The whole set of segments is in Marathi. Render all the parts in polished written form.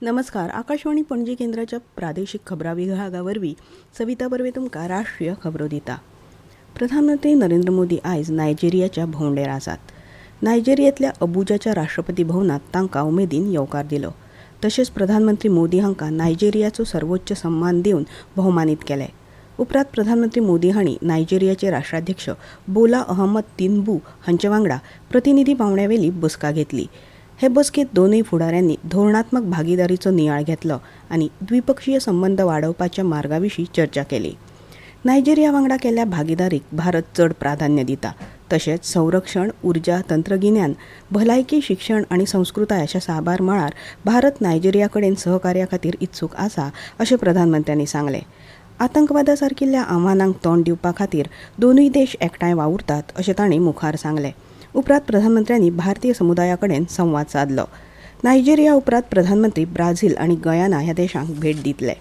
नमस्कार. आकाशवाणी पणजी केंद्राच्या प्रादेशिक खबरां विभागावरवीं सविता बर्वे तुमकां राष्ट्रीय खबरो दिता. प्रधानमंत्री नरेंद्र मोदी आयज नायजेरियाच्या भोंवडेर आसात. नायजेरियातल्या अबुजाच्या राष्ट्रपती भवनात तांकां उमेदीन येवकार दिलो. तशेंच प्रधानमंत्री मोदी हांकां नायजेरियाचो सर्वोच्च सन्मान दिवन भोवमानीत केले. उपरांत प्रधानमंत्री मोदी हांणी नायजेरियाचे राष्ट्राध्यक्ष बोला अहमद तिनुबू हांचे वांगडा प्रतिनिधी पावण्यावेली बसका घेतली. हे बसकेत दोनूय फुडाऱ्यांनी धोरणात्मक भागीदारीचो नियाळ घेतलो आनी द्विपक्षीय संबंद वाडोवपाच्या मार्गाविशीं चर्चा केली. नायजेरिया वांगडा केल्ल्या भागीदारीक भारत चड प्राधान्य दिता. तशेंच संरक्षण, उर्जा, तंत्रगिन्यान, भलायकी, शिक्षण आनी संस्कृताय अशा साबार मळार भारत नायजेरिया कडेन सहकार्या खातीर इत्सूक आसा अशें प्रधानमंत्र्यांनी सांगलें. आतंकवादा सारकिल्ल्या आव्हानांक तोंड दिवपा खातीर दोनूय देश एकठांय वावुरतात अशें तांणी मुखार सांगलें. उपरांत प्रधानमंत्र्यांनी भारतीय समुदाया कडेन संवाद साधलो. नायजेरिया उपरांत प्रधानमंत्री ब्राझील आनी गयाना ह्या देशांक भेट दितले.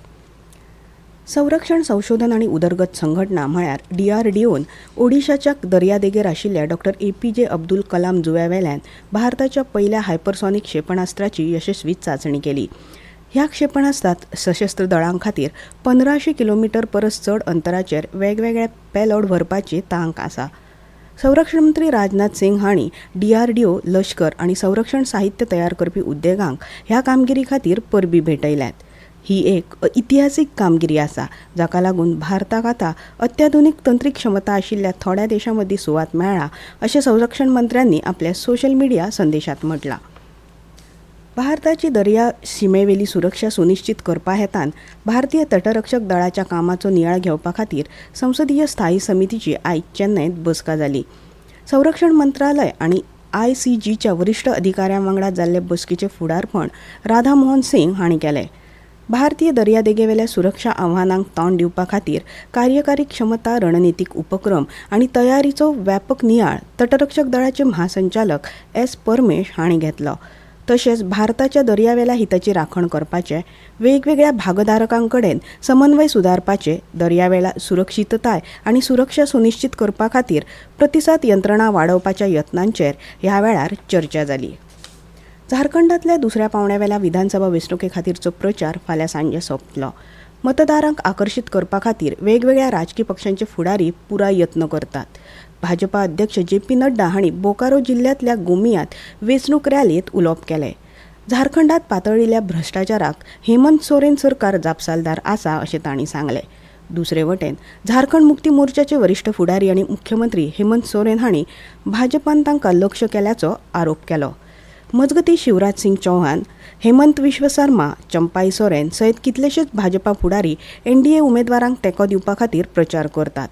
संरक्षण संशोधन आनी उदरगत संघटना म्हळ्यार DRDOन ओडिशाच्या दर्यादेगेर आशिल्ल्या डॉ. APJ अब्दुल कलाम जुंव्यावेल्यान भारताच्या पयल्या हायपरसॉनिक क्षेपणास्त्राची यशस्वी चांचणी केली. ह्या क्षेपणास्त्रांत सशस्त्र दळां खातीर 1500 किलोमीटर परस चड अंतराचेर वेगवेगळे पेलोड व्हरपाची तांक आसा. संरक्षण मंत्री राजनाथ सिंग हांणी DRDO, लश्कर आनी संरक्षण साहित्य तयार करपी उद्देगांक ह्या कामगिरी खातीर परबीं भेटयल्यात. ही एक इतिहासीक कामगिरी आसा, जाका लागून भारताक आतां अत्याधुनीक तंत्रीक क्षमता आशिल्ल्या थोड्या देशां मदीं सुवात मेळ्ळा अशें संरक्षण मंत्र्यांनी आपल्या सोशल मिडिया संदेशांत म्हटलां. भारताची दर्या शिमेवेली सुरक्षा सुनिश्चित करपा हेतान भारतीय तटरक्षक दळाच्या कामाचो नियाळ घेवपा खातीर संसदीय स्थायी समितीची आयज चेन्नयत बसका जाली. संरक्षण मंत्रालय आनी ICGच्या वरिश्ठ अधिकाऱ्यां वांगडा जाल्ले बसकेचें फुडारपण राधा मोहन सिंग हांणी केलें. भारतीय दर्यादेगेवेल्या सुरक्षा आव्हानांक तोंड दिवपा खातीर कार्यकारी क्षमता, रणनीतीक उपक्रम आनी तयारीचो व्यापक नियाळ तटरक्षक दळाचे महासंचालक S. परमेश हांणी घेतलो. तशेंच भारताच्या दर्यावेल्या हिताची राखण करपाचे, वेगवेगळ्या भागधारकां कडेन समन्वय सुदारपाचे, दर्यावेळा सुरक्षितताय आनी सुरक्षा सुनिश्चित करपा खातीर प्रतिसाद यंत्रणा वाडोवपाच्या यत्नांचेर ह्या वेळार चर्चा जाली. झारखंडांतल्या दुसऱ्या पावण्यावेल्या विधानसभा वेंचणुके खातीरचो प्रचार फाल्यां सांजे सोंपतलो. मतदारांक आकर्शीत करपा खातीर वेगवेगळ्या राजकी पक्षांचे फुडारी पुराय यत्न करतात. भाजपा अध्यक्ष JP नड्डा हांणी बोकारो जिल्ल्यांतल्या गोमियांत वेंचणूक रॅलीत उलोवप केलें. झारखंडांत पातळिल्ल्या भ्रश्टाचाराक हेमंत सोरेन सरकार जापसालदार आसा अशें तांणी सांगलें. दुसरे वटेन झारखंड मुक्ती मोर्चाचे वरिश्ठ फुडारी आनी मुख्यमंत्री हेमंत सोरेन हांणी भाजपान तांकां लक्ष्य केल्याचो आरोप केलो. मजगतीं शिवराज सिंग चौहान, हेमंत विश्व शर्मा, चंपाई सोरेन सयत कितलेशेच भाजपा फुडारी NDA उमेदवारांक तेंको दिवपा खातीर प्रचार करतात.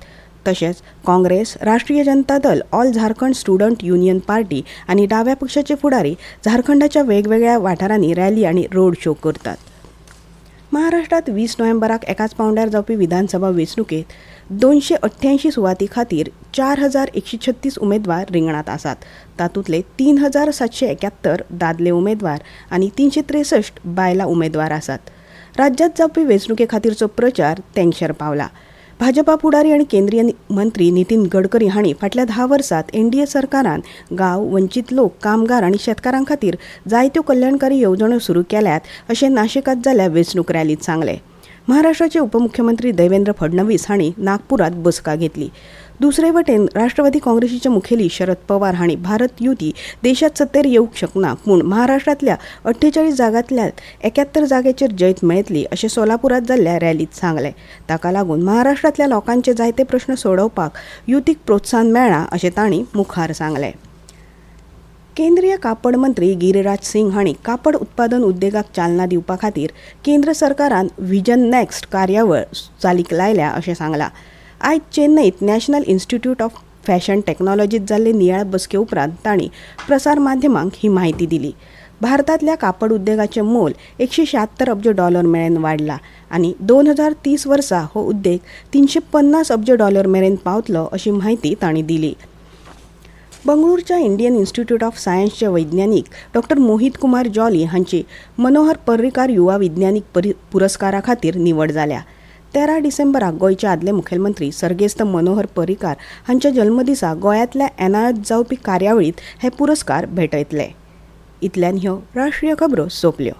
तशेंच काँग्रेस, राष्ट्रीय Janata Dal, all Jharkhand student union party आनी डाव्या पक्षाचे फुडारी झारखंडाच्या वेगवेगळ्या वाठारांनी रॅली आनी रोड शो करतात. महाराष्ट्रांत 20 नोव्हेंबराक एकाच पावंड्यार जावपी विधानसभा वेंचणुकेत 288 सुवाती खातीर 4136 उमेदवार रिंगणांत आसात. तातूंतले 3771 दादले उमेदवार आनी 363 बायलां उमेदवार आसात. राज्यांत जावपी वेंचणुके खातीरचो प्रचार तेंगशेर पावला. भाजपा फुडारी आनी केंद्रीय मंत्री नितीन गडकरी हांणी फाटल्या 10 वर्सांत NDA सरकारान गांव, वंचीत लोक, कामगार आनी शेतकारां खातीर जायत्यो कल्याणकारी येवजण्यो सुरू केल्यात अशें नाशिकांत जाल्ल्या वेंचणूक रॅलीत सांगलें. महाराष्ट्राचे उपमुख्यमंत्री देवेंद्र फडणवीस हांणी नागपुरात बसका घेतली. दुसरे वटेन राष्ट्रवादी काँग्रेसीचे मुखेली शरद पवार हांणी भारत युती देशात सत्तेर येवंक शकना, पूण महाराष्ट्रांतल्या 48 जागांतल्या 71 जागेचेर जैत मेळटली अशें सोलापुरात जाल्ल्या रॅलीत सांगलें. ताका लागून महाराष्ट्रांतल्या लोकांचे जायते प्रश्न सोडोवपाक युतीक प्रोत्साहन मेळ्ळां अशें तांणी मुखार सांगलें. केंद्रीय कापड मंत्री गिरिराज सिंग हांणी कापड उत्पादन उद्देगाक चालना दिवपा खातीर केंद्र सरकारान व्हिजन नेक्स्ट कार्यावळ चालीक लायल्या अशें सांगलां. आयज चेन्नईत नॅशनल इन्स्टिट्यूट ऑफ फॅशन टॅक्नॉलॉजीत जाल्ले नियाळ बसके उपरांत तांणी प्रसार माध्यमांक ही म्हायती दिली. भारतांतल्या कापड उद्देगाचें मोल $176 अब्ज मेरेन वाडलां आनी 2030 वर्सा हो उद्देग $350 अब्ज मेरेन पावतलो अशी म्हायती तांणी दिली. बंगळुरूच्या इंडियन इन्स्टिट्यूट ऑफ सायन्सचे वैज्ञानीक डॉ. मोहित कुमार जॉली हांची मनोहर पर्रीकार युवा विज्ञानीक पुरस्कारा खातीर निवड जाल्या. 13 डिसेंबराक गोंयचे आदले मुखेलमंत्री सर्गेस्त मनोहर पर्रीकार हांच्या जल्मदिसा गोंयांतल्या एनायत जावपी कार्यावळीत हे पुरस्कार भेटयतले. इतल्यान ह्यो राष्ट्रीय खबरो सोंपल्यो.